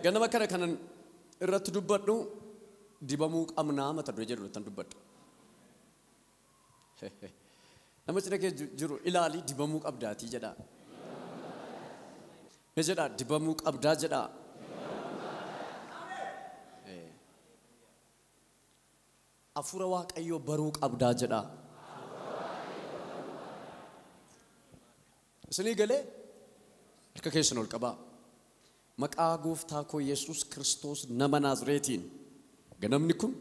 ganama kana kanan irratti dubbadhu dibamuu qabnaa mata duree jedhu irratti dubbadhu. Nama cinaqee jiru ilaali dibamuu qabdaatii jedha. Me jedha dibamuu qabdaa jedha. Afura Waaqayyoo baruu qabdaa jedha. Isinii galee harka keessan ol qabaa. Maqaa gooftaa koo Yesuus Kiristoos nama Naazreetiin ganamni kun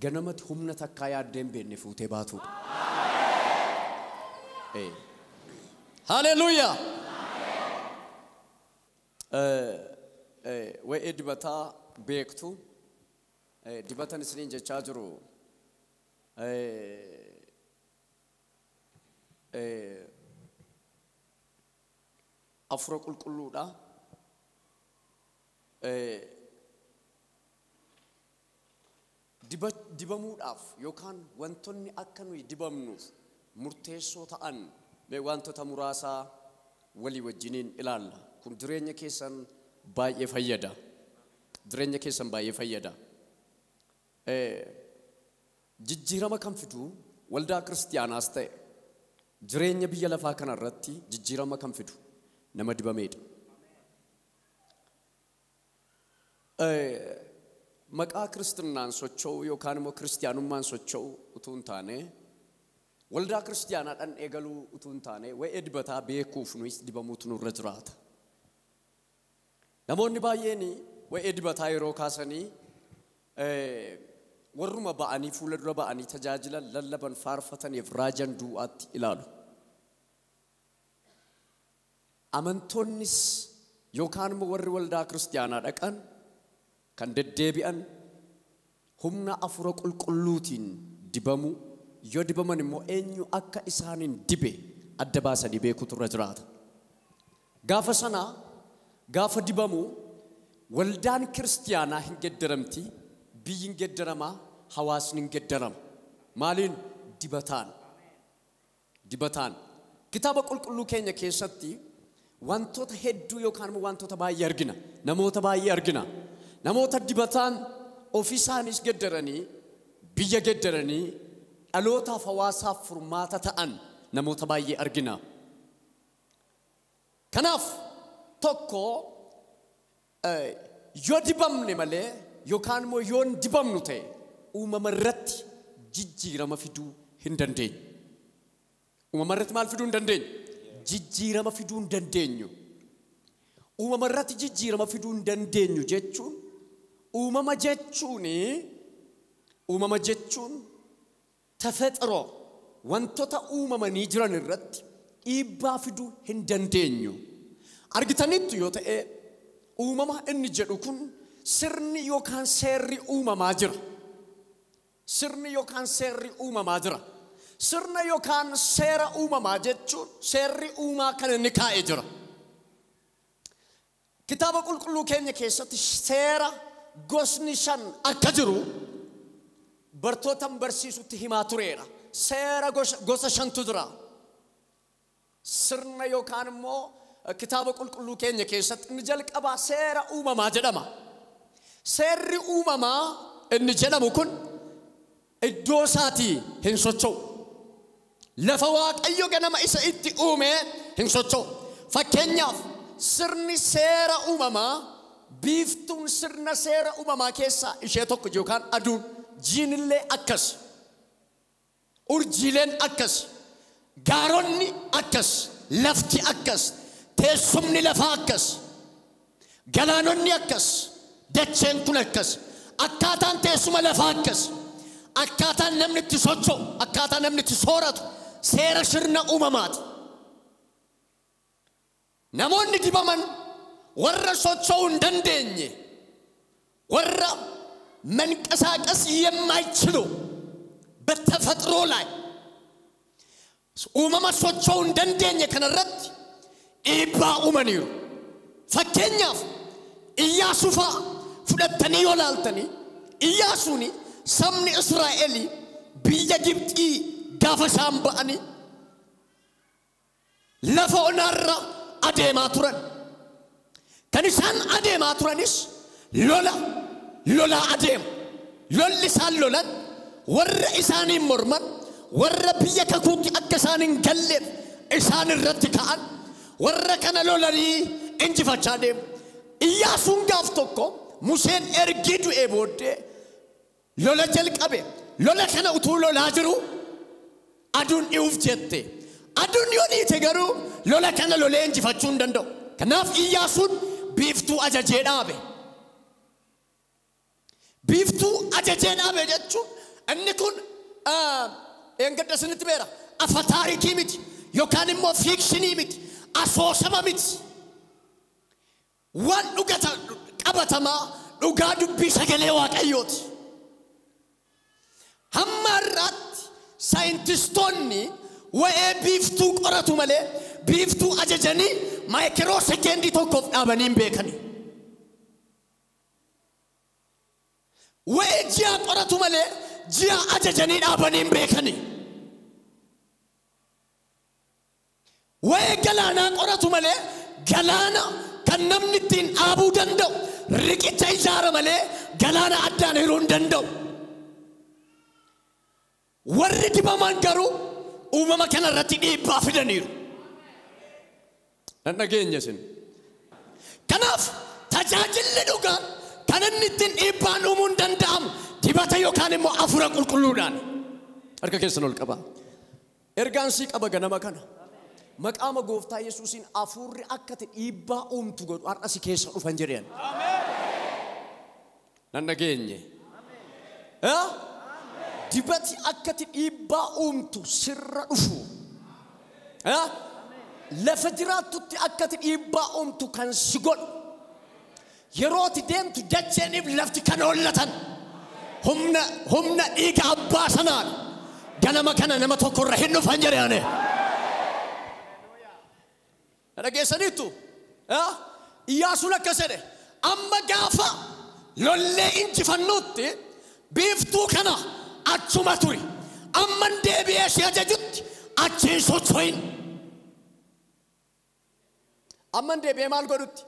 ganamatti humna takkaa yaaddeen beekne fuutee baatuudha. Hallelujah. Waa'ee dibataa beektu dibatan isiniin jechaa jiru. Afura qulqulluudha. Dibamuudhaaf yookaan wantoonni akka nuyi dibamnuuf murteessoo ta'an wantoota muraasaa walii wajjiniin ilaalla. Kun jireenya keessan baay'ee fayyada. Jireenya keessan baay'ee fayyada. Jijjiirama kan fidu waldaa kiristaanaas ta'e jireenya biyya lafaa kanarratti jijjiirama kan fidu nama dibameedha. Maqaa kiristinnaan socho'uu yookaan immoo kiristiyaanummaan socho'uu utuu hin taane waldaa kiristiyaanaadhaan eegaluu utuu hin taane waa'ee dibataa beekuuf nuyi dibamuutu nurra jiraata. Namoonni baay'een waa'ee dibataa yeroo kaasanii warruma ba'anii fuula dura ba'anii tajaajilan lallaban faarfataniif raajan du'aatti ilaalu. Amantoonnis yookaan immoo warri waldaa kiristiyaanaa dhaqan kan deddeebi'an humna afura qulqulluutiin dibamu yoo dibaman immoo eenyu akka isaaniin dibe adda baasanii beekuutu irra jiraata. Gaafa sana gaafa dibamu waldaan kiristiyaanaa hin geddaramti, biyyi hin geddaramaa, hawaasni hin geddarama. Maaliin? Dibataan. Dibataan. Kitaaba qulqulluu keenya keessatti wantoota hedduu yookaan wantoota baay'ee argina. Namoota baay'ee argina. Namoota dibataan ofii isaaniis geddaranii, biyya geddaranii, dhalootaaf hawaasaaf furmaata ta'an namoota baay'ee argina. Kanaaf tokko yoo dibamne malee yookaan immoo yoo dibamnu ta'e uumama irratti jijjiirama fiduu hin dandeenyu. Uumama irratti maal fiduu hin dandeenyu? Jijjiirama fiduu hin dandeenyu. Uumama irratti jijjiirama fiduu hin dandeenyu jechuun uumama jechuun tafexiroo wantoota uumamanii jiran irratti dhiibbaa fiduu hin dandeenyu. Argitanitti yoo ta'e uumama inni jedhu kun sirni yookaan seerri uumamaa jira. Sirni yookaan seerri uumamaa jira. Sirna yookaan seera uumamaa jechuun seerri uumaa kan inni kaa'ee jira. Kitaaba qulqulluu keenya keessatti seera gosni 5 akka jiru bartootaan barsiisutti himaa tureera. Seera gosa 5tu jira. Sirna yookaan immoo kitaaba qulqulluu keenya keessatti inni jalqabaa seera uumamaa jedhama. Seerri uumamaa inni jedhamu kun iddoo isaatii hin socho'u. Lafa Waaqayyo ganama isa itti uume hin socho'u. Fakkeenyaaf sirni seera uumamaa biiftuun sirna seera uumamaa keessaa ishee tokko yookaan aduun jiinillee akkas. Urjiileen akkas. Gaaronni akkas. Lafti akkas. Teessumni lafaa akkas. Galaanonni akkas. Dacheen kun akkas. Akkaataan teessuma lafaa akkas. Akkaataan namni itti socho'u, akkaataan namni itti sooratu seera sirna uumamaati. Namoonni dibaman warra socho'uu hin dandeenye, warra መንቀሳቀስ የማይችሉ በተፈጥሮ ላይ ኡመማ socho'uu hin dandeenye kanarratti dhiibbaa uumaniiru. Fakkeenyaaf Iyyaasuu fa'a fudhattanii yoo ilaaltanii Iyyaasuun sabni Israa'el biyya Gibxii gaafa isaan ba'anii lafa onaarra adeemaa turan. kan isaan adeemaa turanis lola adeemu lolli isaan lolan warra isaaniin morman warra biyya kakuutti akka isaan hin galleef isaan irratti ka'an warra kana lolanii injifachaa deemu. Iyyaasuun gaaf tokko Museen ergii du'ee booddee lola jalqabe. Lola kana utuu lolaa jiru aduun dhi'uuf jette. Aduun yoo dhiite garuu lola kana lolee injifachuu hin danda'u. Kanaaf Iyyaasuun biiftuu ajajee dhaabe. Biiftuu ajajee dhaabe jechuun inni kun engadda isinitti beera afataarikii miti yookaan immoo fiikshinii miti asoosama miti. Waan dhugata qabatamaa dhugaa dubbii sagalee Waaqayyooti. Hamma irratti saayintistoonni waa'ee biiftuu qoratu malee biiftuu ajajanii maayikiroo sekendii tokkoof dhaabanii hin beekani. Waa'ee ji'a qoratu malee ji'a ajajanii dhaabanii hin beekani. Waa'ee galaanaa qoratu malee galaana kan namni ittiin dhaabuu danda'u riqicha ijaara malee galaana addaan hiruu hin danda'u. Warri dibaman garuu uumama kana irratti dhiibbaa fidaniiru. Nan dhageenya isin. Kanaaf tajaajilli dhugaan kan inni ittiin dhiibbaan uumuu hin danda'amu dibata yookaan immoo hafuura qulqulluudhaan. Harka keessan ol qaba. Ergaan sii qaba ganama kana. Maqaama gooftaa Yesuusiin hafuurri akkati dhiibbaa uumtu godhu har'a si keessa dhufan jedheen. Nan dhageenye. Dibati akkati dhiibbaa uumtu sirra dhufu. Lafa jiraattutti akkati dhiibbaa uumtu kan si godhu. Yerooti deemtu dacheeniif lafti kan hollatan. Humna dhiiga abbaa sanaan ganama kana nama tokkorra hin dhufan jedheen. Dhageessaniittu Iyyaasuun akkas jedhe amma gaafa lollee injifannuutti biiftuu kana achuma turi amman deebi'ee si ajajutti achiin socho'in. Amman deebi'ee maal godhutti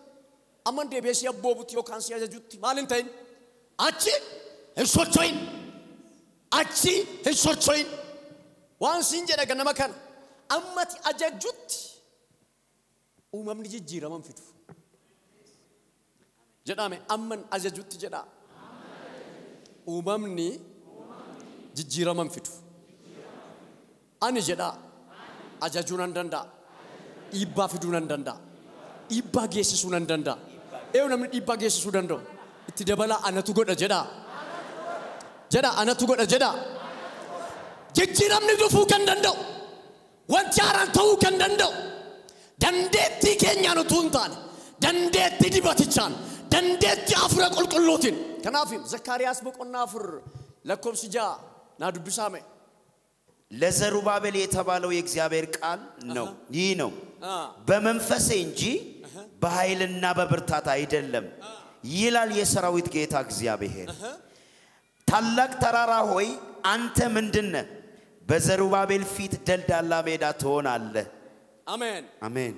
amman deebi'ee si abboobutti yookaan si ajajutti maal hin ta'in achi hin socho'in. Achi hin socho'in. Waan siin jedha ganama kana ammati ajajutti uumamni jijjiiraman fidu. Jedhame amman ajajutti jedha. Uumamni jijjiiraman fidu. Ani jedha ajajuu nan danda'a. Dhiibbaa fiduu nan danda'a. Dhiibbaa geessisuu nan danda'a. Eewu namni dhiibbaa geessisuu danda'u itti dabalaa anatu godha jedha. Jedha anatu godha jedha. Jijjiiramni dhufuu kan danda'u wanti haaraan ta'uu kan danda'u dandeettii keenyaan utuu hin taane dandeettii dibatichaan dandeettii hafuura qulqulluutiin. Kanaaf Zakkaariyaas boqonnaa 4 lakkoofsi 6 naa dubbisaame. ለዘሩባቤል የተባለው የእግዚአብሔር ቃል ነው ይህ ነው በመንፈሴ እንጂ በኃይልና በብርታት አይደለም ይላል የሰራዊት ጌታ እግዚአብሔር። ታላቅ ተራራ ሆይ አንተ ምንድነህ? በዘሩባቤል ፊት ደልዳላ ሜዳ ትሆናለህ። አሜን አሜን።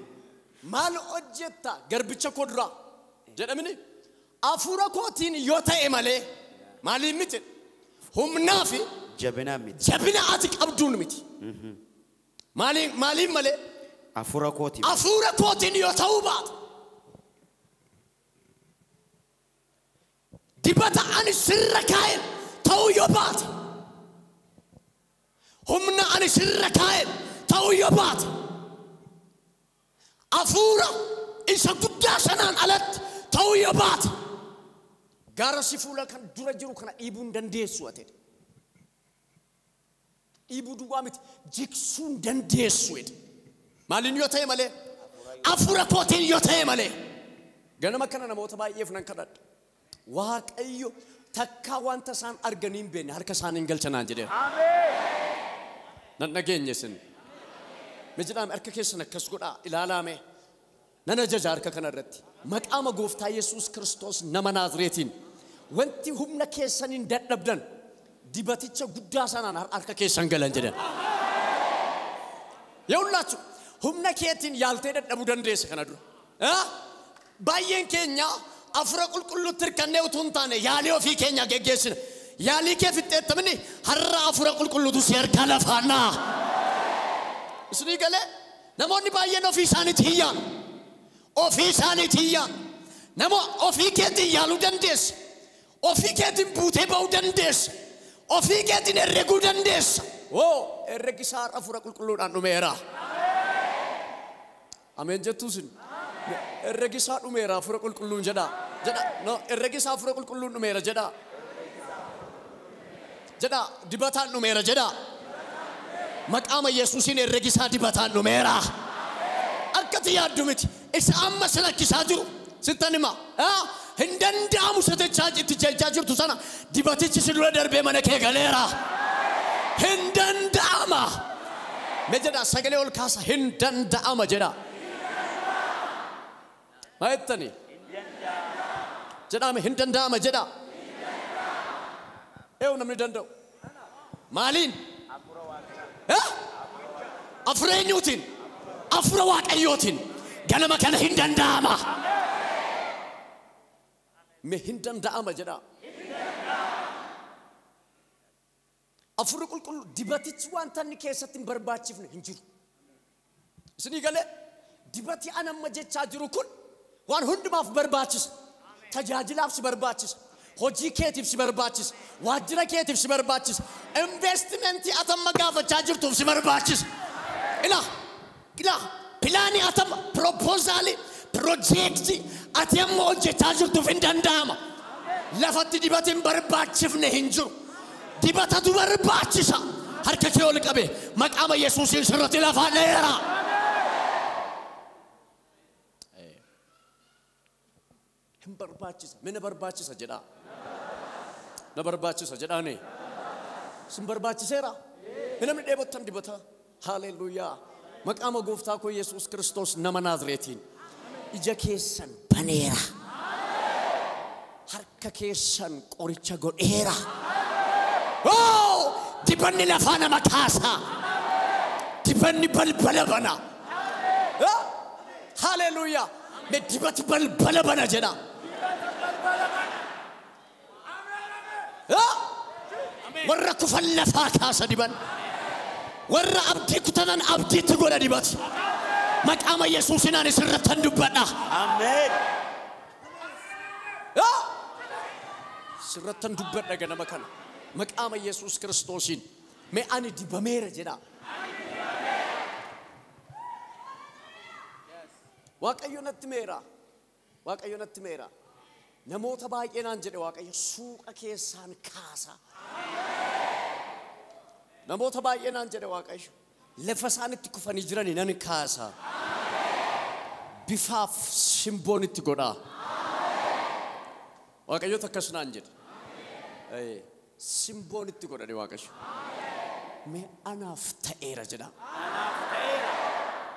ማል ኦጀታ ገርብቸ ኮድራ ጀደምኒ አፉራ ኮቲን ዮታኤ ማለ ማሊምት ሁምናፊ ጀብና አትቅ አብዱን ሚት ማሊ ማለ አፉራ ኮቲን ዮታውባት ዲባታ አን ስረካይን ተው ዮባት ሁምና አን ስረካይን ተው ዮባት አፉራ ኢሳ ጉዳሰናን አለት ተው ዮባት ጋራሲፉላ ከን ዱረጅሩ ከና ኢቡን ደንዴሱ አተደ ኢቡ ዱዋሚት ጂክሱን ደንዴሱ ወድ ማልን ዮታዬ ማለ አፉራ ኮቴን ዮታዬ ማለ ገነማ ከና ነሞታ ባየፍነን ከዳድ ዋቀዮ ተካ ዋንተ ሳን አርገኒም በኔ አርከሳን እንገልቸና እንጀደ አሜን ነነገኘስን መጅዳም አርከከስነ ከስጎዳ ኢላላሜ ነነጀጃ አርከከነረት መቃመ ጎፍታ ኢየሱስ ክርስቶስ ነመናዝሬቲን ወንቲ ሁምነ ከሰኒን ደደብደን ዲበትቸ ጉዳሳናን አርከከሰን ገለንጀደ የውላችሁ ሁምነ ከቲን ያልተ ደደቡ ደንደስ ከነዱ baay'een keenya afura qulqulluutti hirkannee utuu hin taane yaalii ofii keenya geggeessina. Yaalii kee fixxeettamni har'a afura qulqulluutu si harkaa lafaannaa. Isinii galee namoonni baay'een ofii isaaniitti hiyyaan. Ofii isaaniitti hiyyaan. Nama ofii keetiin yaaluu dandeessa. Ofii keetiin buutee ba'uu dandeessa. Ofii keetiin herreguu dandeessa. Herregi isaa afura qulqulluudhaan dhumeera. Ameen jettuusin. Herregi isaa dhumeera afura qulqulluun jedha. No, herregi isaa afura qulqulluun dhumeera jedha. Jedha dibataan dhumeera jedha. Maqaama Yesuusiin herregi isaa dibataan dhumeera. Akkati yaaddu miti. Isa amma salakkisaa jiru. Sittanima. Hin danda'amu satechaa itti jechaa jirtu sana dibatichi si dura darbee mana kee galeera. Hin danda'ama. Me jedha sagalee ol kaasa hin danda'ama jedha. Maayettani. Jedhame hin danda'ama jedha. Namni danda'u. Maaliin? Afura eenyuutiin? Afura Waaqayyootiin. Ganama kana hin danda'ama. Me hin danda'ama jedha. Afura qulqullu dibatichi wanta inni keessatti hin barbaachifne hin jiru. Isinii galee dibati an amma jechaa jiru kun waan hundumaaf barbaachisa. Tajaajilaaf si barbaachisa. Hojii keetiif si barbaachisa. Waajjira keetiif si barbaachisa. Investimentii atamma gaafachaa jirtuuf si barbaachisa. Ila pilaanii atamma propoozaalii piroojeektii ati amma hojjechaa jirtuuf hin danda'ama. Lafatti dibati hin barbaachifne hin jiru. Dibatatu barbaachisa. Harka kee ol qabe maqaama Yesuusiin sirratti lafaa dheera. Hin barbaachisa. Mina barbaachisa jedha. Na barbaachisa jedhaani. Sin barbaachiseera. Namni dheebottan dibata. Haleluuyaa. Maqaama gooftaa koo Yesuus Kiristoos nama Naazreetiin. Ija keessan baneera. Harka keessan qoricha godheera. Dibanni lafaa nama kaasa. Dibanni balbala bana. Haleluuyaa. Me dibati balbala bana jedha. Warra kufan lafaa kaasa diban. Warra abdii kutanan abdiitti godha dibati. Maqaama Yesuusiin ani sirrattan dubbadha. Ameen. Sirrattan dubbadha ganama kana. Maqaama Yesuus Kiristoosiin me ani dibameera jedha. Waaqayyo natti meera. Waaqayyo natti meera. Namoota baay'eenaan jedhe Waaqayyo suuqa keessaan kaasa. Namoota baay'eenaan jedhe Waaqayyo lafa isaanitti kufanii jiranii nan kaasa. Bifaaf simboonitti godha. Waaqayyo akkasumaan jedhe. Simboonitti godha Waaqayyo. Me anaaf ta'eera jedha.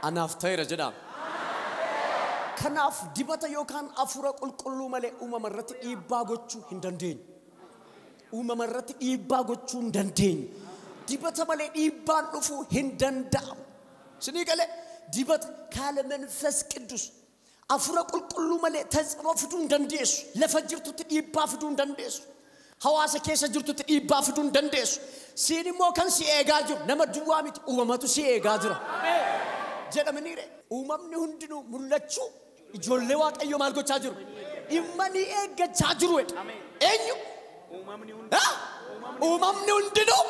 Anaaf ta'eera jedha. Kanaaf dibata yookaan afura qulqulluu malee uumama irratti dhiibbaa gochuu hin dandeenyu. Uumama irratti dhiibbaa gochuu hin dandeenyu. Dibata malee dhiibbaan dhufuu hin danda'amu. Isinii galee dibata kaala manfas qidduus afura qulqulluu malee tazaroo fiduu hin dandeessu. Lafa jirtutti dhiibbaa fiduu hin dandeessu. Hawaasa keessa jirtutti dhiibbaa fiduu hin dandeessu. Siin immoo kan si eegaa jiru nama duwwaa miti uumamatu si eegaa jira. Jedhamaniire uumamni hundinuu mul'achuu ijoollee Waaqayyoo maal gochaa jiru? Dhimma ni eeggachaa jiru. Eenyu? Uumamni hundinuu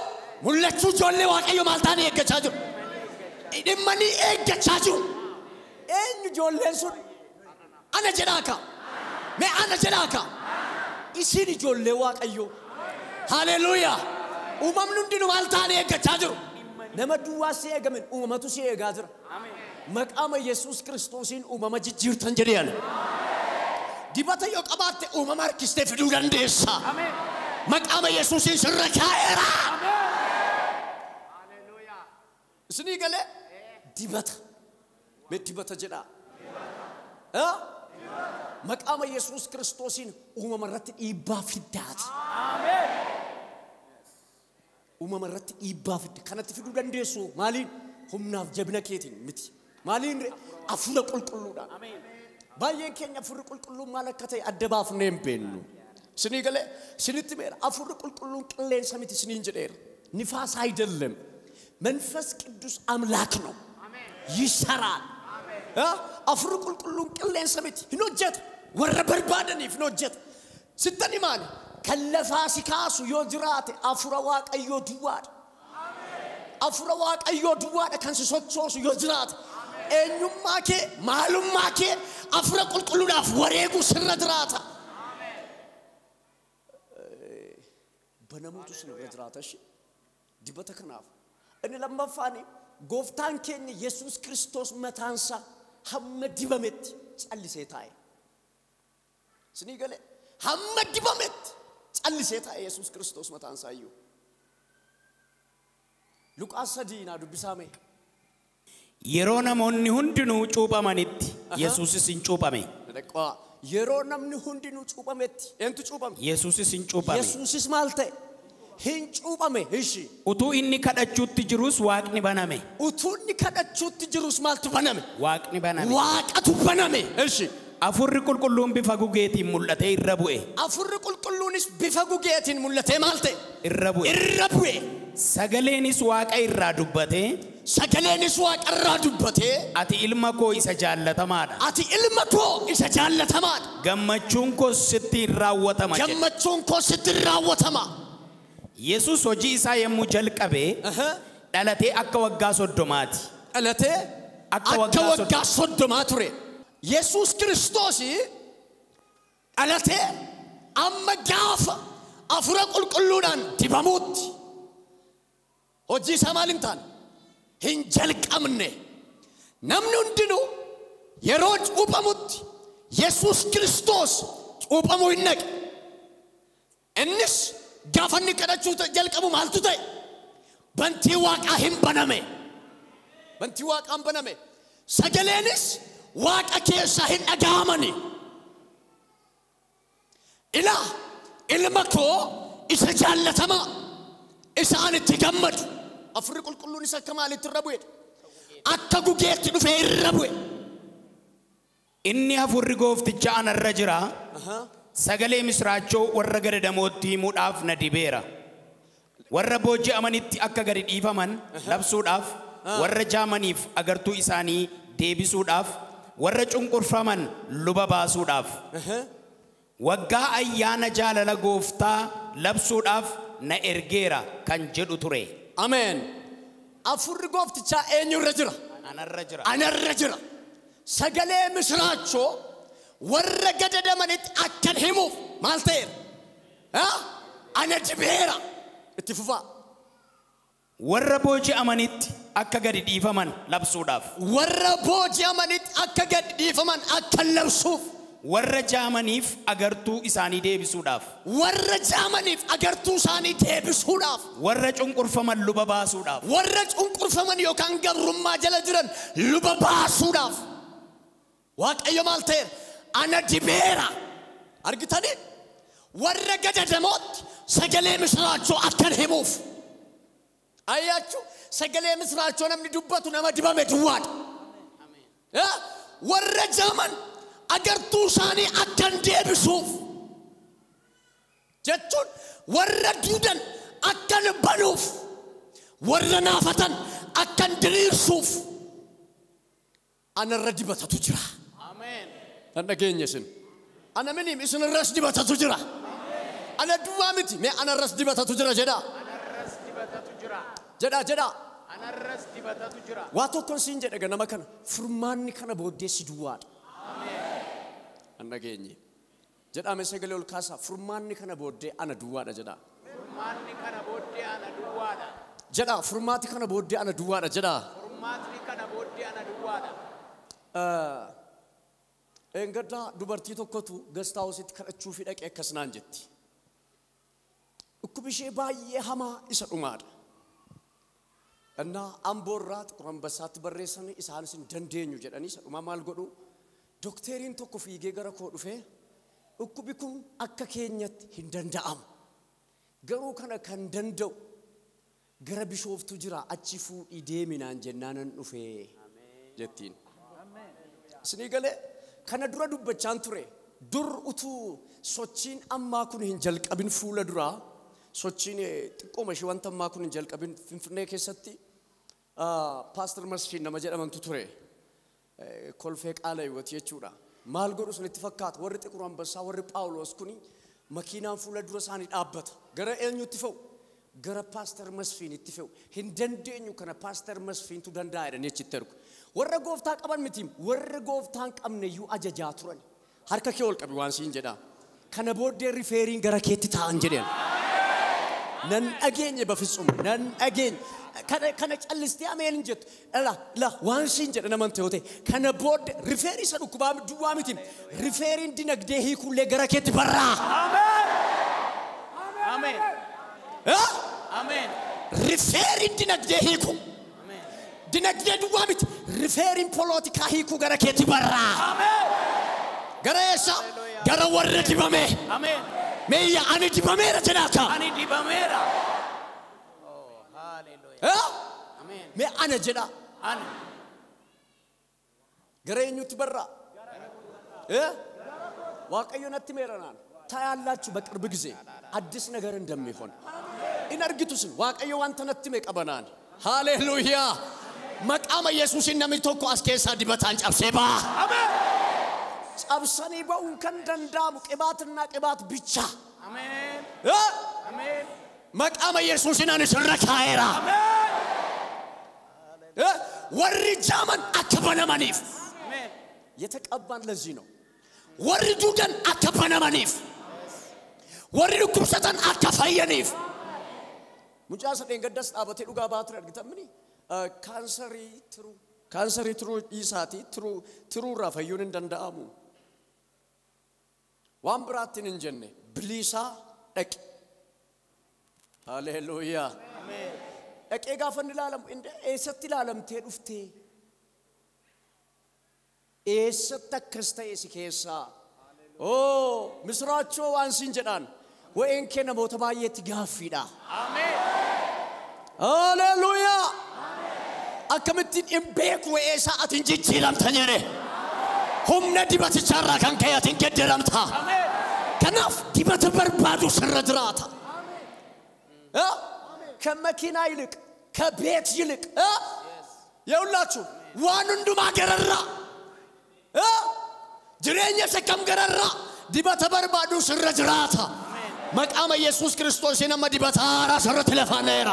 mul'achuu ijoollee Waaqayyoo maal ta'an eeggachaa jiru? Dhimma ni eeggachaa jiru. Eenyu ijoolleen sun? Ana jedhaa ka. Mee ana jedhaa ka. Isin ijoollee Waaqayyoo. Haleluuyaa. Uumamni hundinuu maal ta'an eeggachaa jiru? Nama duwwaa si eegaman uumamatu si eegaa jira. Maqaama Yesuus Kiristoosiin uumama jijjiirtan jedheena. Dibata yoo qabaatte uumama harkistee fiduu dandeessa. Maqaama Yesuusiin sirra kaa'eera. Isinii galee dibata. Me dibata jedhaa. Maqaama Yesuus Kiristoosiin uumama irratti dhiibbaa fiddaati. Uumama irratti dhiibbaa fidda. Kanatti fiduu dandeessu maaliin? Humnaaf jabina keetiin miti. Maaliin afura qulqulluudhaan. باين كينيا فرق كل ما لكتي أدباف نيم بينو سنيقله سنتمر أفرق كل كلين سميت سنين جدير نفاس هيدلهم منفس كدوس أملاكنا يسران أفرق كل كلين سميت هنوجت وربر بادني هنوجت ستني مان كلفاس كاسو يوجرات أفرواك أيو دوار أفرواك أيو دوار كان سوتشوس يوجرات إنيوم ماكي معلوم ماكي أفرق كل ناف وريقو سردراتا بناموتو سردراتا شيء دبتك ناف أنا لما فاني قفتان كني يسوع كريستوس متانسا هم دبمت اللي سيتاي سنيقله هم دبمت اللي سيتاي يسوع كريستوس متانسا يو لوك أسدينا دبسامي يرونا موني هندنو چوبا منيت يسوع سين چوبا مي يرونا من هندنو چوبا مت أنتو چوبا يسوع سين چوبا مي يسوع مالته هين چوبا مي هشي أتو إني كذا چوت جروس واقني بنامي أتو إني كذا چوت جروس مالته بنامي واقني بنامي واق أتو بنامي هشي أفر كلهم بفاقوجيتي ملتي الربوه أفر كلونيس بفاقوجيتي ملتي مالته الربوه سجلينيس واق أي رادوبته سجلينيس واق الرادوبته أتي إلمكو إسجالة تمادا أتي إلمكو إسجالة تماد جمّچونكو ستير راوتما جمّچونكو ستير راوتما يسوع وجي إسحاق مجلك أبي دلته أكوّجا صدماتي دلته أكوّجا صدماتوري يسوع كريستوسي دلته أما جاف أفرق كلونان تباموت وجي سمالنتان هنجلك أمنه نمنون دينو يروج أوباموت يسوع كريستوس أوبامو إنك إنس جافني كذا شوت جلك أبو مالتو تاي بنتي واق أهم بنامه بنتي واق أهم بنامه سجلينس واق أكيد سهين أجامني إلا مكو إسجال تما إسان تجمد أفرق الكل نسا كمال الربوي أكتو جيت نفير الربوي إني أفرقوف تجان الرجرة سجلي مسراچو ورّغر دموتي موداف نديبيرا ورّبوجي أمانيت أكغر إيفامن لبسوداف ورّجامنيف أغرتو إساني ديبسوداف ورّچونقرفامن لباباسوداف وغا أيانا جالala goofta labsuudhaaf na ergeera kan jedhu ture amen afurri goofticha eenyurra jira anarra jira sagalee misraachoo warra gadadamanit akkan himuuf maal ta'eera ana dibeera itti fufaa warra booji'amanitti akka gadi dhiifaman labsuudhaaf warra booji'amanitti akka gadi dhiifaman akka labsuuf warra jaamaniif agartuu isaanii deebisuudhaaf warra jaamaniif agartuu isaanii deebisuudhaaf warra cunqurfaman luba baasuudhaaf warra cunqurfaman yookaan gabrummaa jala jiran luba baasuudhaaf waaqayyo maal ta'eera ana dibeera argitanii warra gadadamotti sagalee misraachoo akkan himuuf ayyaachuu sagalee misraachoo namni dubbatu nama dibame duwwaadha warra jaaman agartuu isaanii akkan deebisuuf jechuun warra duudan akkan banuuf warra naafatan akkan diriirsuuf anarra dibatatu jira amen tan dhageenye isin ana minim isinirras dibatatu jira ana duwwaa miti mee anarras dibatatu jira jedha anarras dibatatu jira jedha anarras dibatatu jira waa tokkoon siin jedha ganama kana furmaanni kana booddee si duwwaadha annageenye jedhame sagalee ol kaasa furmaanni kana booddee ana duwwaadha jedha furmaanni kana booddee ana duwwaadha jedha furmaati kana booddee ana duwwaadha jedha furmaatni kana booddee ana duwwaadha engadda dubartii tokkotu gastaa hositti kadhachuu fi dhaqee akkasnaan jetti dhukkubishee baay'ee hamaa isa dhumaadha እና አምቦራት ቁራምበሳት በሬሰን ኢሳንስን ደንደኙ ጀዳኒ ሰዱማ ማል ጎዱ ዶክተሪን ቶኮ ፊጌ ገረ ኮ ዱፌ እኩቢኩን አከ ኬኘት ሂንደንዳም ገሩ ከነ ከንደንደው ገረ ቢሾፍቱ ጅራ አቺፉ ኢዴሚናን ጀናነን ዱፌ ጀቲን ስኒ ገለ kana dura dubbachaan ture dur utuu sochiin ammaa kun hin jalqabin fuula duraa sochiin xiqqooma ishee wanta ammaa kun hin jalqabin Finfinnee keessatti Pastor Masfiin nama jedhamantu ture kolfee qaala hiwwati jechuudha maal godhu sunitti fakkaata warri xiqqoo ambassaa warri Phaawulos kuni makiinaan fuula dura isaanii dhaabbata gara eenyutti fe'u gara Pastor Masfiin itti fe'u hin dandeenyu kana Pastor Masfiintu danda'a jedhanii achitti ergu warra gooftaa qaban miti warra gooftaan qabneyyuu ajajaa turan harka kee ol qabi waan siin jedhaa kana booddee rifeeriin gara keetti taa'an jedheen nan dhageenye bafitsum nan dhageenye kana callistii ameen jettu la waan siin jedha naman ta'e kana booddee rifeerii isa dhukkubaa duwwaa miti rifeeriin dinagdee hiikullee gara keetti barraa Amen. Amen. rifeeriin dinagdee hiiku dinagdee duwwaa miti rifeeriin poolitikaa hiiku gara keetti barraa gara eessa gara warra dibame Amen. meeyya ani dibameera jedhaaka Ani dibameera. Oh, hallelujah. Amen. mee ana jedha Ani. gara eenyutti barraa waaqayyo natti meeranaan ታያላችሁ በቅርብ ጊዜ አዲስ ነገር እንደሚሆን ኢነርጊቱስ waaqayyo wanta natti mee qabanaan ሃሌሉያ መቃመ ኢየሱስ እንደሚተኮ አስኬሳ ዲበታን ጨብሴባ አሜን ጨብሰኒ በኡን ከንደንዳሙ ቅባትና ቅባት ብቻ አሜን አሜን መቃመ ኢየሱስ እንደንስረካይራ አሜን ወርጃመን አከበነመኒፍ አሜን የተቀባን ለዚህ ነው ወርዱደን አከበነመኒፍ ወርዱ ኩብሰተን አከፈየኒፍ ሙጫሰ ደንገደስ አበቴ ዱጋ ባትረ አርግተምኒ ካንሰሪ ትሩ ኢሳቲ ትሩ ራፈዩን እንደንዳሙ ዋምብራትን እንጀነ ብሊሳ ደቅ ሃሌሉያ አሜን ደቄ ጋፈን ላለም እንደ ኤሰት ላለም ተዱፍቴ ኤሰት ተከስተ ሲኬሳ ኦ ምስራቾ ዋንሲን ጀዳን ወይን ከነ ሞተባየት ጋፊዳ አሜን ሃሌሉያ አከምቲን እምቤክ ወኤሳት እንጂ ለምተኘረ ሁምነ ዲበት ቻራ ከንከያትን ገደረምታ አሜን ከናፍ ዲበት በርባዱ ሰረድራታ ከመኪና ይልቅ ከቤት ይልቅ የውላችሁ ዋንንዱ ማገረራ ጅሬኛ ሰከም ገረራ ዲበት በርባዱ ሰረድራታ መቃመ ኢየሱስ ክርስቶስ የነመ ዲበት አራ ሰረት ለፋነራ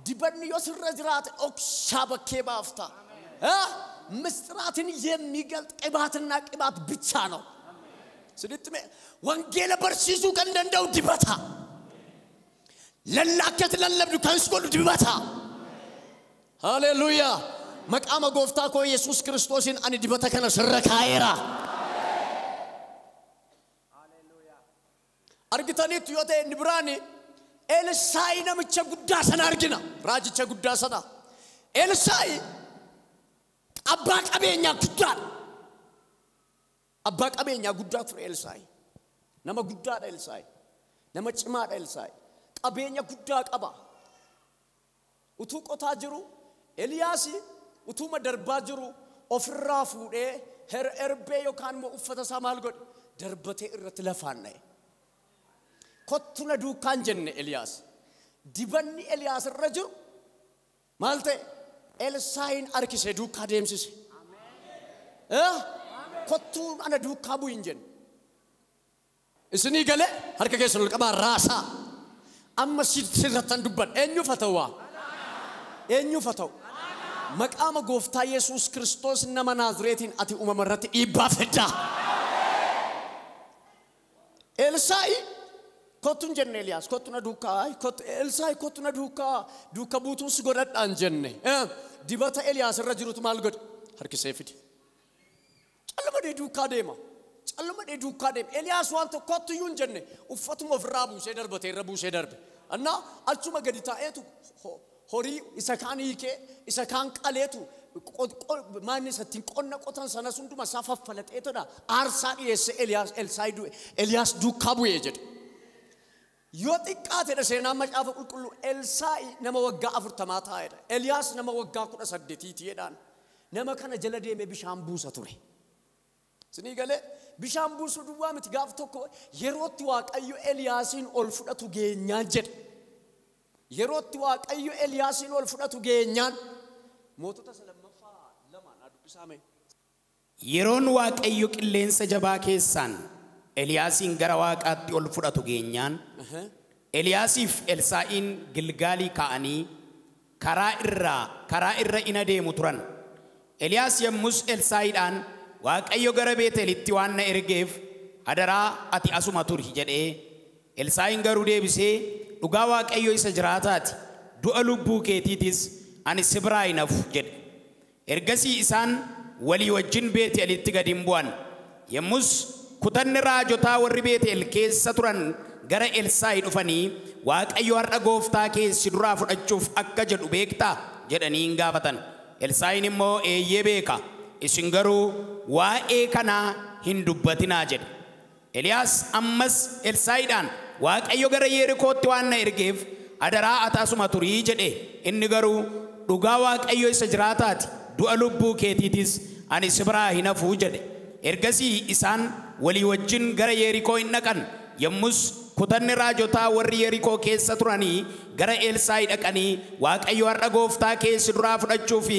ዲበን ይወስረጅራት ኦክሻ በከባፍታ ምስጥራትን የሚገልጥ ቅባትና ቅባት ብቻ ነው ስለትመ ወንጌል በርሲሱ ከንደንደው ዲበታ ለላከት ለለብዱ ከንስቆሉ ዲበታ ሃሌሉያ መቃመ ጎፍታ ኮ ኢየሱስ ክርስቶስን አን ዲበታ ከነ ሰረካይራ ሃሌሉያ አርግተኒት ዮቴ ንብራኒ ኤልሳይ ነምቸ ጉዳ ሰናርግና ራጅቸ ጉዳ ሰና ኤልሳይ አባ ቀበኛ ጉዳ ፍሬ ኤልሳይ ነመ ጉዳ ኤልሳይ ነመ ጭማ ኤልሳይ ቀበኛ ጉዳ ቀባ ኡቱ ቆታ ጅሩ ኤልያስ ኡቱ መደርባ ጅሩ ኦፍራ ፉዴ ሄር ኤርቤ ዮካን ሞ ኡፈተ ሳማል ጎድ ደርበቴ እረት ለፋና ኮቱነ ዱካን ጀነ ኤልያስ ዲበኒ ኤልያስ ረጅሩ ማልተ ኤልሳይን አርኪሴ ዱካ ደምሲስ አሜን ኮቱ አነ ዱካ ቡይንጀን እስኒ ገለ ሀርከ ከሰል ቀባ ራሳ አመስይት ስለተን ዱበን ኤኙ ፈተው መቃመ ጎፍታ ኢየሱስ ክርስቶስ ነመ ናዝሬቲን አቲ ኡመመረት ይባፈዳ ኤልሳይ ኮቱን ጀነ ኤልያስ ኮቱና ዱካ ኮት ኤልሳይ ኮቱና ዱካ ቡቱስ ጎዳዳን ጀነ ዲበታ ኤልያስ ረጅሩት ማልጎድ ሀርኪ ሰይፍዲ ጨለመደ ዱካ ደም ኤልያስ ዋንተ ኮቱዩን ጀነ ኡፈቱም ወፍራቡ ሸደርበተ ረቡ ሸደርበ እና አቹ መገዲታ ኤቱ ሆሪ ኢሰካኒኬ ኢሰካን ቃሌቱ ማን ሰቲን ቆነ ቆታን ሰነሱንዱ ማሳፈፈለጥ ኤቶዳ አርሳዲ ኤስ ኤልያስ ዱካቡ የጀድ ዮጢቃት ደሰና መጫፈ ቁልቁሉ ኤልሳይ ነመ ወጋ አፍር ተማታ አይደ ኤልያስ ነመ ወጋ ኩደ ሰደቲት ይዳን ነመ ከነ ጀለዴ ቢሻም ቡሰ ቱሬ Sinii galee bishaan buusuu duwwaa miti gaaf tokko yerootti Waaqayyo Eliyaasiin ol fudhatu geenyaan jedhe. Yerootti Waaqayyo Eliyaasiin ol fudhatu geenyaan mootota lammaffaa lamaan dubbisaame. Yeroon Waaqayyo qilleensa jabaa keessaan Eliyaasiin gara Waaqaatti ol fudhatu geenyaan Eliyaasiif Elsaa'iin Gilgaalii ka'anii karaa irra ina deemu turan. Eliyaas yommus Elsaa'iidhaan Waaqayyo gara Beetelitti waan na ergeef adaraa ati asuma turi jedhee, Elsaa'iin garuu deebisee dhugaa Waaqayyo isa jiraataati, du'a lubbuu keetiitis ani si biraa hin hafu jedhe. Ergasii isaan walii wajjin Beetelitti gad bu'an. Yommus kutanni raajotaa warri Beetel keessa turan gara Elsaa'i dhufanii, Waaqayyo har'a gooftaa kee si duraa fudhachuuf akka jedhu beektaa jedhanii hin gaafatan. Elsaa'iin immoo eeyyee beeka, isin garuu waa'ee kanaa hin dubbatinaa jedhe. Eliyaas ammas Elsaa'iidhaan Waaqayyo gara Yerikootti waan na ergeef adaraa ati asuma turii jedhe. Inni garuu dhugaa Waaqayyo isa jiraataati, du'a lubbuu keetiitis ani si biraa hin hafu jedhe. Ergasii isaan walii wajjin gara Yerikoo hin dhaqan. Yommus kutanni raajotaa warri Yerikoo keessa turanii gara Elsaa'i dhaqanii, Waaqayyo har'a gooftaa kee si duraa fudhachuuf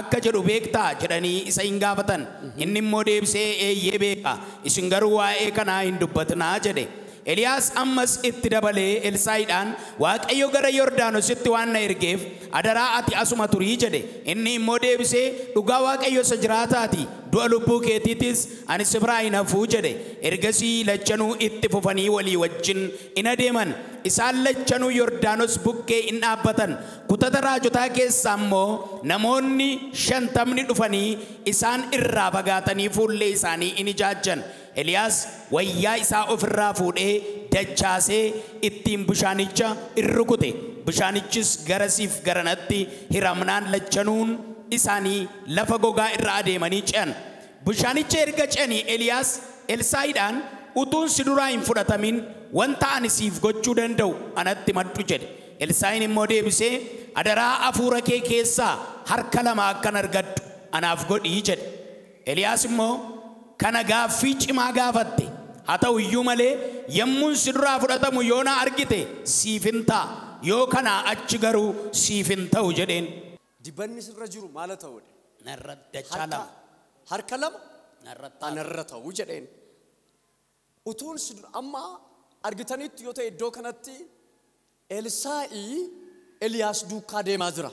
akka jedhu beektaa jedhanii isa hin gaafatan. Inni immoo deebisee eeyyee beeka, isin garuu waa'ee kanaa hin dubbatinaa jedhe. Eliyaas ammas itti dabalee Elsaa'iidhaan Waaqayyo gara Yordaanositti waan na ergeef adaraa ati asuma turii jedhe. Inni immoo deebisee dhugaa Waaqayyo isa jiraataati, du'a lubbuu keetiitis ani si biraa hin hafu jedhe. Ergasii lachanuu itti fufanii walii wajjin ina deeman. Isaan lachanuu Yordaanos bukkee in dhaabbatan. Kutata raajotaa keessaa immoo namoonni 50 dhufanii isaan irraa fagaatanii fuullee isaanii in ijaajjan. Eliyaas wayyaa isaa ofirraa fuudhee dachaasee ittiin bishaanicha irrukute. Bishaanichis garasiif garanatti hiramnaan lachanuun isaanii lafa gogaa irra adeemanii ce'an. Bishaanicha erga ce'anii Eliyaas Elsaa'iidhaan utuun si duraa hin fudhatamin wanta ani siif gochuu danda'u anatti maddu jedhe. Elsaa'iin immoo deebisee adaraa hafuura kee keessaa harka 2 akkan argadhu anaaf godhii jedhe. Eliyaas immoo kana gaaffii cimaa gaafatte. Haa ta'u iyyuu malee yommuun si duraa fudhatamu yoo na argite siif hin ta'a, yoo kanaa achi garuu siif hin ta'u jedheen. Dibanni sirra jiru maal ta'uudha? Narra dachaa 2. Harka 2 anarra ta'u jedheen. Utuun si dura amma argitanitti yoo ta'e iddoo kanatti Elsaa'i Eliyaas duukaa deemaa jira.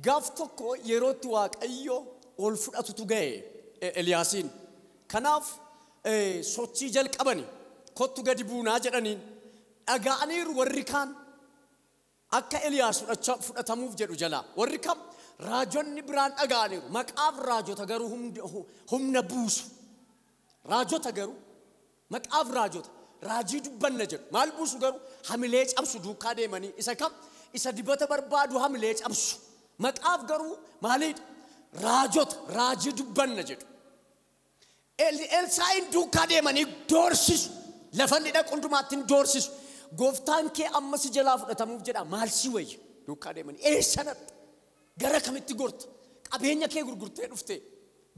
Gaaf tokko yerootti Waaqayyo ol fudhatutu ga'e Eliyaasiin. Kanaaf sochii jalqabani kottu gadi buunaa jedhaniin dhaga'aniiru warri kaan akka Eliyaas fudhatamuuf jedhu jalaa. Warri kam raajonni biraan dhaga'aniiru. Maqaaf raajota garuu humna buusu. Raajota garuu maqaaf raajota raajii dubbanna jedhu. Maal buusu garuu hamilee cabsu duukaa deemanii. Isa kam isa dibata barbaadu hamilee cabsu. Maqaaf garuu maaliidha? Raajota raajii dubbanna jedhu. Elsaa'iin duukaa deemanii doorsisu. Lafanni dhaqu hundumaatti doorsisu. Gooftaan kee amma si jalaa fudhatamuuf jedha. Maal si wayya? Duukaa deemanii eessanatti? Gara kamitti gorta? Qabeenya kee gurgurtee dhufte?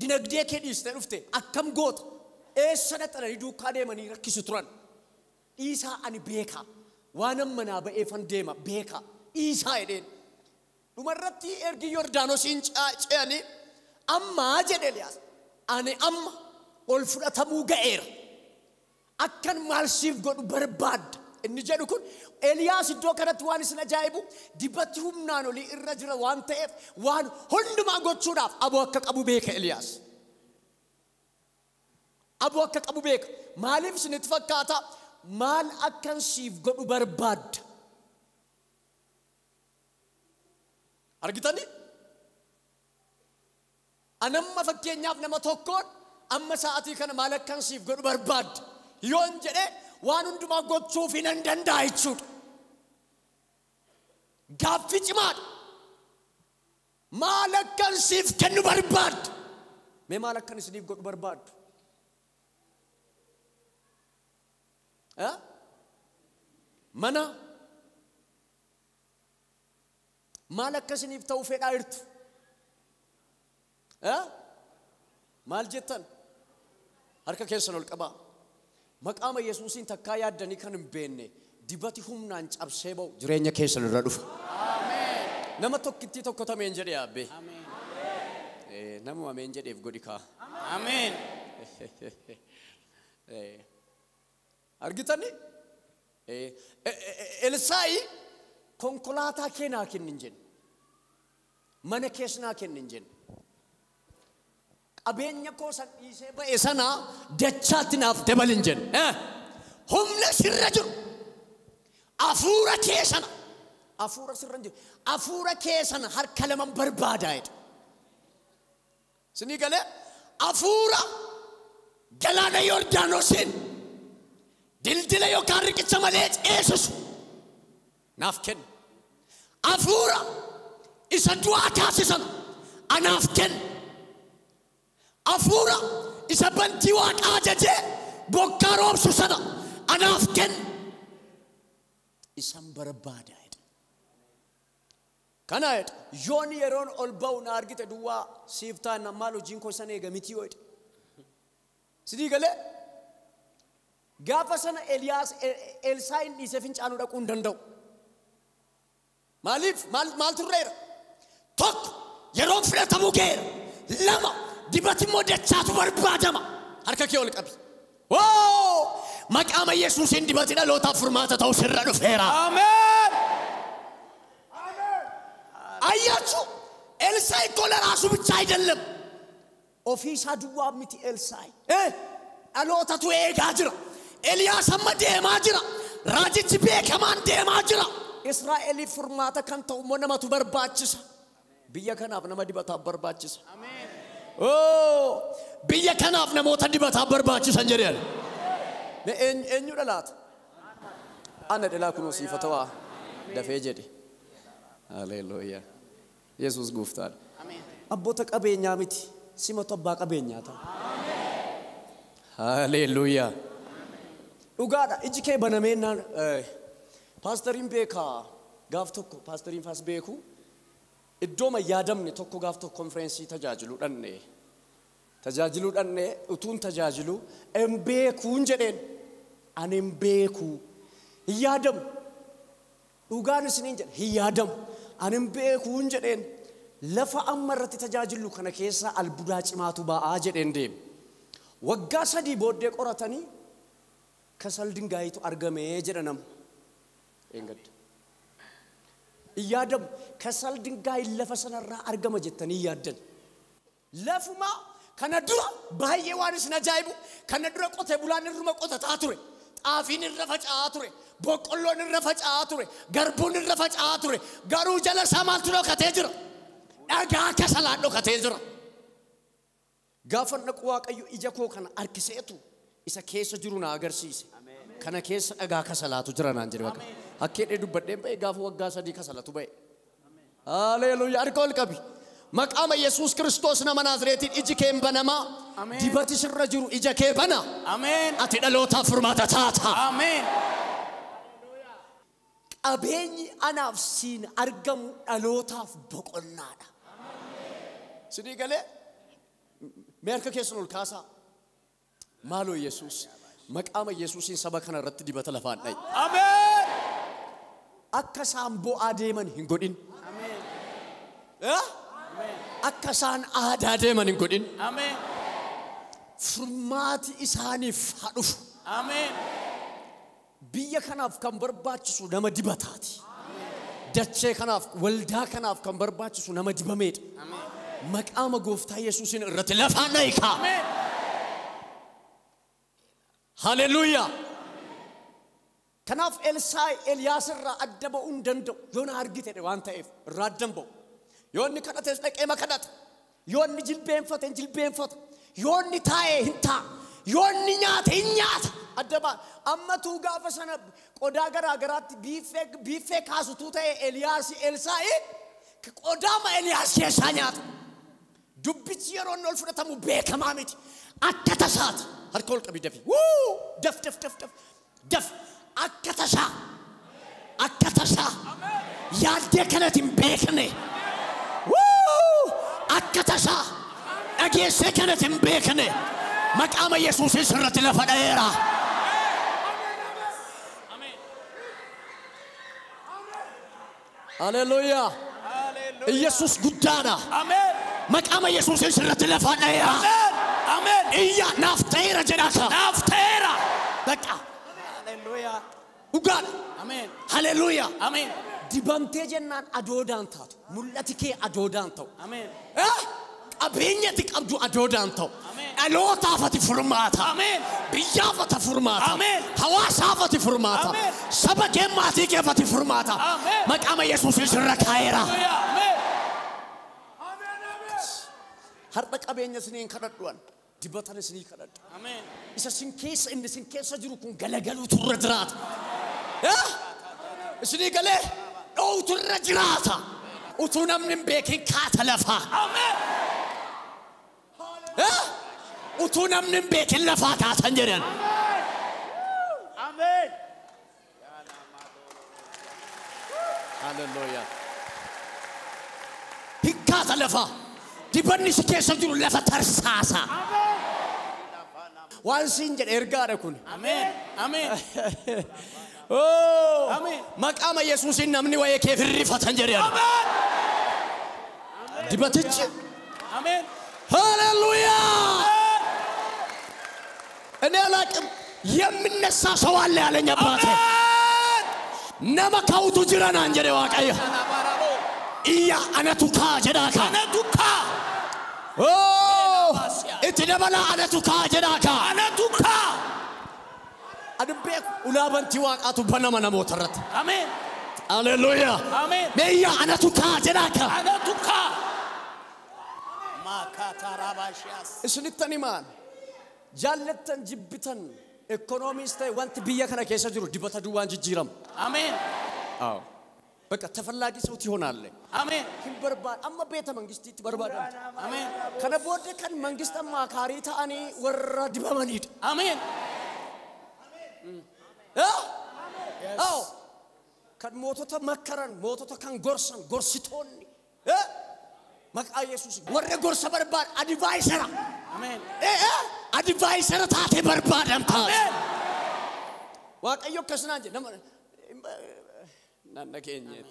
Dinagdee kee dhiistee dhufte? Akkam goota? Eessanatti alanii duukaa deemanii rakkisu turan. Dhiisaa ani beeka. Waan ammanaa ba'eefan deema beeka. Dhiisaa jedheen. Dhumarratti ergi Yordaanosiin ce'anii ammaa jedhe Eliyaas. Ani amma ol fudhatamuu ga'eera. Akkan maal siif godhu barbaadda. Inni jedhu kun Eliyaas iddoo kanatti waan isin ajaa'ibu dibatti humnaan olii irra jira waan ta'eef waan hundumaa gochuudhaaf aboo akka qabu beeka Eliyaas. Aboo akka qabu beeka. Maaliif isinitti fakkaata? Maal akkan siif godhu barbaadda? Argitanii? Anamma fakkeenyaaf nama tokkoon amma sa'aatii kana maal akkan siif godhu barbaadda? Yoon jedhee waan hundumaa gochuuf hin danda'a jechuudha. Gaaffii cimaadha. Maal akkan siif kennu barbaadda? Mee maal akkan isiniif godhu barbaaddu? Mana maal akka isiniif ta'u fedhaa jirtu? Maal jettan? harka keessan ol qabaa. Maqaama Yesuusiin takkaa yaaddanii kan hin beekne dibati humnaan cabsee ba'u jireenya keessan irra dhufa. Ameen. Nama tokkittii tokko tameen jedhee abbe. Ameen. Namu ameen jedheef godhi kaa. Ameen. Argitani? Elsaayi konkolaataa keenaa kennin jenna. Mana keessanaa kennin jenna. Qabeenya koo san dhiisee ba'e sana dachaatti naaf dabalin jenna. Humna sirra jiru. Afuura keessana. Afuura sirra jiru. Afuura keessana harka lama barbaadaa jedha. Sinii galee afuura galaana Yordaanosiin dildila yookaan riqicha malee ceesisu naaf kenna. Afuura isa du'aa taasisan anaaf kenna. Afuura isa bantii waaqaa ajajee bokkaa roobsu sana anaaf kenna. Isan barbaada jedha. Kana jedha yoon yeroon ol ba'u na argite duwwaa siif ta'an maal hojiin koo san eega miti yoo jedha. Sidii galee gaafa sana Eliyaas Elsaayin dhiisee fincaanuu dhaquu hin danda'u. Maaliif maal turreera? Tokko yeroon filatamuu ga'eera. Lama dibati immoo dachaatu barbaadama. Harka kee ol qabi. Maqaama Yesuusiin dibati dhalootaaf furmaata ta'u sirra dhufeera. Ameen. Ayyaachu Elsaayi kola raasu ብቻ አይደለም ኦፊሳ ዱዋ ምቲ ኤልሳይ dhalootatu eegaa jira. Eliyaas amma deemaa jira. Raajichi beekamaan deemaa jira. Israa'eliif furmaata kan ta'u immoo namatu barbaachisa. Biyya kanaaf nama dibataaf barbaachisa. Biyya kanaaf namoota dibataaf barbaachisan jedheen. Eenyudha laata? Ana dhalaa kunoo siifata waa dafee jedhe. Haleluuyaa. Yesuus gooftaadha. Abboota qabeenyaa miti simatu abbaa qabeenyaa ta'a. Haleluuyaa. Dhugaadha iji kee banameenaan paastariin beekaa gaaf tokko paastariin faas beeku iddooma yaadamne tokko gaaf tokko konferensii tajaajiluu dhanne utuun tajaajilu en beekuun jedheen ani en beeku yaadamu dhugaan isiniin jedhe yaadamu ani en beekuun jedheen lafa amma irratti tajaajilu kana keessa albuudaa cimaatu ba'aa jedheen deeme. Waggaa 3 booddee qoratanii kasal dingaayitu argamee jedha nama. Eengad. Yaadam kasal dingaayi lafa sanarraa argama jettanii yaaddan. Lafuma kana dura baay'ee waan isin ajaa'ibu kana dura qotee bulaan irruma qotataa ture. Xaafiin irra faca'aa ture. Boqqolloon irra faca'aa ture. Garbuun irra faca'aa ture. Garuu jala isaa maaltu dhokatee jira? Dhagaa kasalaan dhokatee jira. Gaafa naqu Waaqayyo ija koo kana arkiseetu isa keessa jiru na agarsiise. Kana keessa dhagaa kasalaatu jira naan jedhe Waaqa. Hakkeedhee dubbadheen ba'e gaafa waggaa 3 kasalatu ba'e. Haleluuyaa. Harka ol qabi. Maqaama Yesuus Kiristoos nama Naazreetiin iji kee banamaa. Dibati sirra jiru ija kee bana. Ameen. Ati dhalootaaf furmaata taata. Ameen. Qabeenyi anaaf siin argamu dhalootaaf boqonnaadha. Sidii galee meerka keessan ol kaasaa. Maaloo Yesuus maqaama Yesuusiin saba kana irratti dibata lafaan dha'i. Ameen. Akka isaan bo'aa deeman hin godhin. Ameen. Akka isaan aadaa deeman hin godhin. Ameen. Furmaati isaaniif haa dhufu. Ameen. Biyya kanaaf kan barbaachisu nama dibataati. Dachee kanaaf waldaa kanaaf kan barbaachisu nama dibameedha. Maqaama gooftaa Yesuusiin irratti lafaan dha'i kaa. Ameen. Haleluuyaa. Kanaaf Elsaayi Eliyaas irraa adda ba'uu hin danda'u. Yoo na argite waan ta'eef irraa adda ba'u. Yoo inni kadhates dhaqee kadhata. Yoo inni jilbeenfate hin jilbeenfata. Yoo inni taa'e hin taa'a. Yoo inni nyaate hin nyaata. Adda ba'a. Ammatuu gaafa sana qodaa garaa garaatti biiffee kaasutuu ta'e Eliyaas Elsaayi qodaama Eliyaas keessaa nyaata. Dubbichi yeroo inni ol fudhatamu beekamaa miti. Akka tasaati. Harka ol qabi dafi. Daf. Akka tasaa. Akka tasaa. Yaaddee kanatti hin beekne. Akka tasaa. Dhageessee kanatti hin beekne. Maqaama Yesuusiin sirratti lafa dha'eera. Haleluuyaa. Yesuus guddaadha. Maqaama Yesuusiin sirratti lafa dha'eera. Iyya naaf ta'eera jedhaaka. Naaf ta'eera. Baqa. Haleluuyaa. Dhugaadha. Haleluuyaa. Dibamtee jennaan adoodaan taatu. Mul'ati kee adoodaan ta'u. Qabeenyatti qabdu adoodaan ta'u. Dhalootaaf ati furmaata. Biyyaaf ati furmaata. Hawaasaaf ati furmaata. Saba kee maatii keef ati furmaata. Maqaama Yesuusiin sirra kaa'eera. Har'a qabeenya isiniin kadhadhuan dibatan isinii kadhadhu. Isa sin keessa inni sin keessa jiru kun galagaluutu irra jiraata. Isinii galee dhowutu irra jiraata. Utuu namni hin beekin kaata lafaa. Utuu namni hin beekin lafaa kaatan jedhan. Haleluuyaa. Hikkaata lafaa. Dibanni si keessa jiru lafa tarsaasa. Waan siin jedhe ergaadha kun. Maqaama Yesuusiin namni wayee keef hirrifatan jedhan. Dibatichi. Haleluuyaa. እኔ አላቅም የሚነሳ ሰው አለ ያለኝ አባቴ ነማ ካውቱ ጅራና እንጀሬ ዋቀየ ኢያ አነቱካ ጀዳካ አነቱካ ኦ እትደበላ አነቱካ ጀዳካ አነቱካ አድቤክ ኡላበንቲ ዋቃቱ በነማ ነሞተረት አሜን ሃሌሉያ አሜን በያ አነቱካ ጀዳካ አነቱካ ማካታራባሽያስ እስንተኒ ማን ጃለተን ጅብተን ኢኮኖሚስት ወንት ቢያ ከነ ከሰ ጅሩ ዲበተ ዱዋን ጅጅራም አሜን አዎ በቃ ተፈላጊ ሰው ትሆናለ አሜን ይበርባል አማ ቤተ መንግስት ይበርባል አሜን ከነ ቦርደ ከን መንግስት አማካሪ ታኒ ወራ ዲበመኒድ አሜን አዎ ከን ሞቶ ተመከረን ሞቶ ተከን ጎርሰን ጎርሲቶኒ መቃ ኢየሱስ ወረ ጎርሰ በርባል አድቫይሰራ አሜን advisor taate barbaadam taate waaqayyo kasnaan je nanna keenyet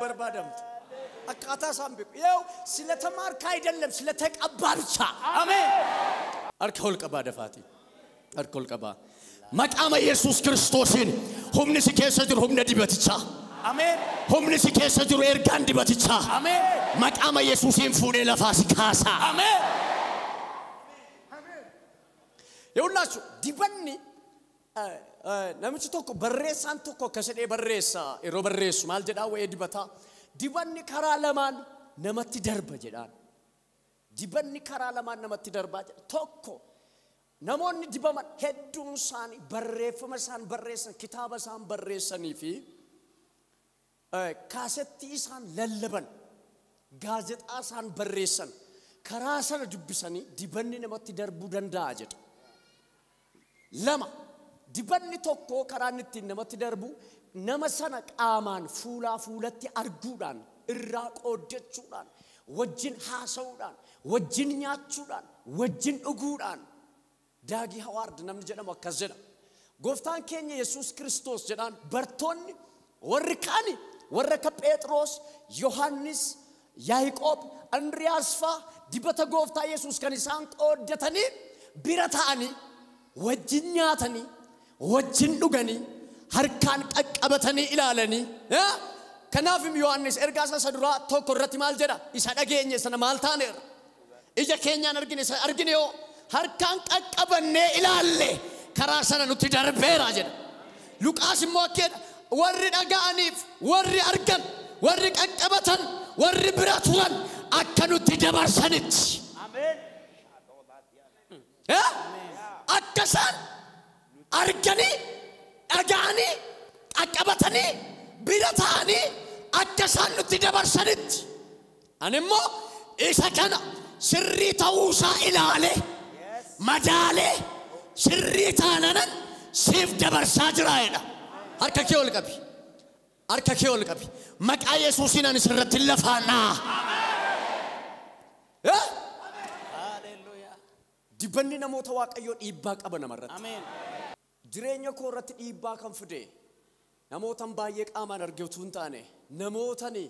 barbaadam akkaataa saambe yow ስለተማርክ አይደለም ስለተቀባ ብቻ አሜን አርከውል ቀባ ደፋቲ አርከውል ቀባ መቃመ ኢየሱስ ክርስቶስን ሁምኒ ሲከሰ ጅሩ ሁምነ ዲበትቻ አሜን ሁምኒ ሲከሰ ጅሩ ኤርጋን ዲበትቻ አሜን መቃመ ኢየሱስን ፉኔ ለፋሲ ካሳ አሜን የሁላችሁ ዲበኒ ነምቹ ቶኮ በሬሳን ቶኮ ከሰዴ በሬሳ ኢሮ በሬሱ ማል ጀዳ ወይ ዲበታ ዲበኒ ከራ ለማን ነመት ደርበ ጀዳን ዲበኒ ከራ ለማን ነመት ደርባ ቶኮ ነሞን ዲበማ ሄዱን ሳኒ በሬፈመሳን በሬሰን ኪታበሳን በሬሰኒ ፊ ካሰቲ ሳን ለለበን ጋዜጣሳን በሬሰን ከራሰን ድብሰኒ ዲበኒ ነመት ደርቡ ደንዳ ጀዳ lama dibanni tokko karaanitti namatti darbu nama sana qaamaan fuulatti arguudhaan irraa qooddachuudhaan wajjin haasa'uudhaan wajjin nyaachuudhaan wajjin dhuguudhaan daagii hawaard namni jedhamu akkas jedha gooftaan keenya Yesuus Kiristoos jedhaan bartoonni warri kaani warra ka Phexros Yohannis Yaaqoob Andriyaas fa dibata gooftaa Yesuus kan isaan qooddatanii bira ta'anii wajjin nyaatanii wajjin dhuganii harkaan qaqqabatanii ilaalanii kanaafim Yohannis ergaasa sadura tokko irratti maal jedha isa dhageenye sana maal taaneera ija keenyaan argine isa argine yoo harkaan qaqqabannee ilaalle karaa sana nutti darbeera jedha Luqaas immoo akkeedha warri dhaga'aniif warri argan warri qaqqabatan warri bira turan akka nutti dabarsanitti amen akkasan argani dhaga'ani qaqqabatani bira ta'ani akkasan nutti dabarsanitti animmoo isa kana sirrii ta'uusaa ilaale madaale sirrii taananan siif dabarsaa jiraayedha harka kee ol qabi maqaa Yesuusiin ani sirratti lafaanaa Dibanni namoota waaqayyoo dhiibbaa qaba namarratti. Ameen. Jireenya koo irratti dhiibbaa kan fide namootan baay'ee qaamaan argatu hin taane namootani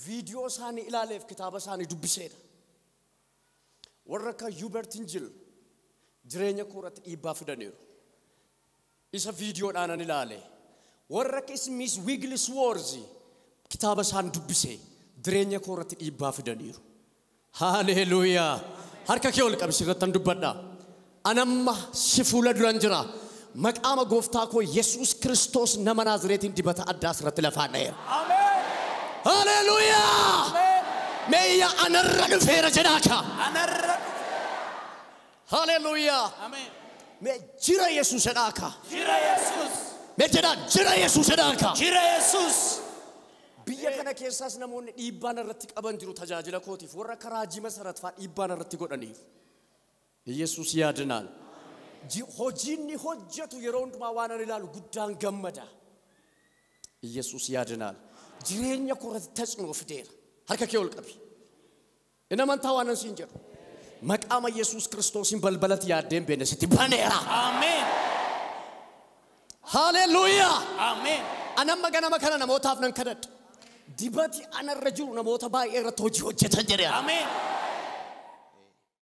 viidiyoo isaanii ilaaleef kitaaba isaanii dubbiseedha. Warra akka Hubert Injil jireenya koo irratti dhiibbaa fidaniiru. Isa viidiyoodhaan an ilaale. Warra akka Miss Wigglesworth kitaaba isaan dubbise jireenya koo irratti dhiibbaa fidaniiru. Haleluuyaa. Harka kee ol qabsi irratti dubbadha. Anamma si fuula duran jira. Maqaama gooftaa koo Yesuus Kiristoos nama Naazreetiin dibata addaa asirratti lafaan dha'eera. Ameen. Haleluuyaa. Ameen. Meeyya anarra dhufeera jedhaaka. Anarra. Haleluuyaa. Ameen. Mee jira Yesuus jedhaaka. Jira Yesuus. Mee jedhaa jira Yesuus jedhaaka. Jira Yesuus. Biyya kana keessaas namoonni dhiibbaan irratti qaban jiru tajaajila kootiif warra karaa jima saratfaa dhiibbaan irratti godhaniif. Yesuus yaadinaan. Hojiin ni hojjetu yeroo hundumaa waan ani ilaalu guddaan gammada. Yesuus yaadinaan. Jireenya koo irratti tacnoo fideera. Harka kee ol qabi. Inni amantaa waan ansiin jedhu. Maqaama Yesuus Kiristoosin balbalatti yaaddeen beenne sitti baneera. Ameen. Haleluuyaa. Ameen. Anamma ganama kana namootaaf nan kadhadha. Dibati anarra jiru namoota baay'ee irratti hojii hojjetan jedhee. Ameen.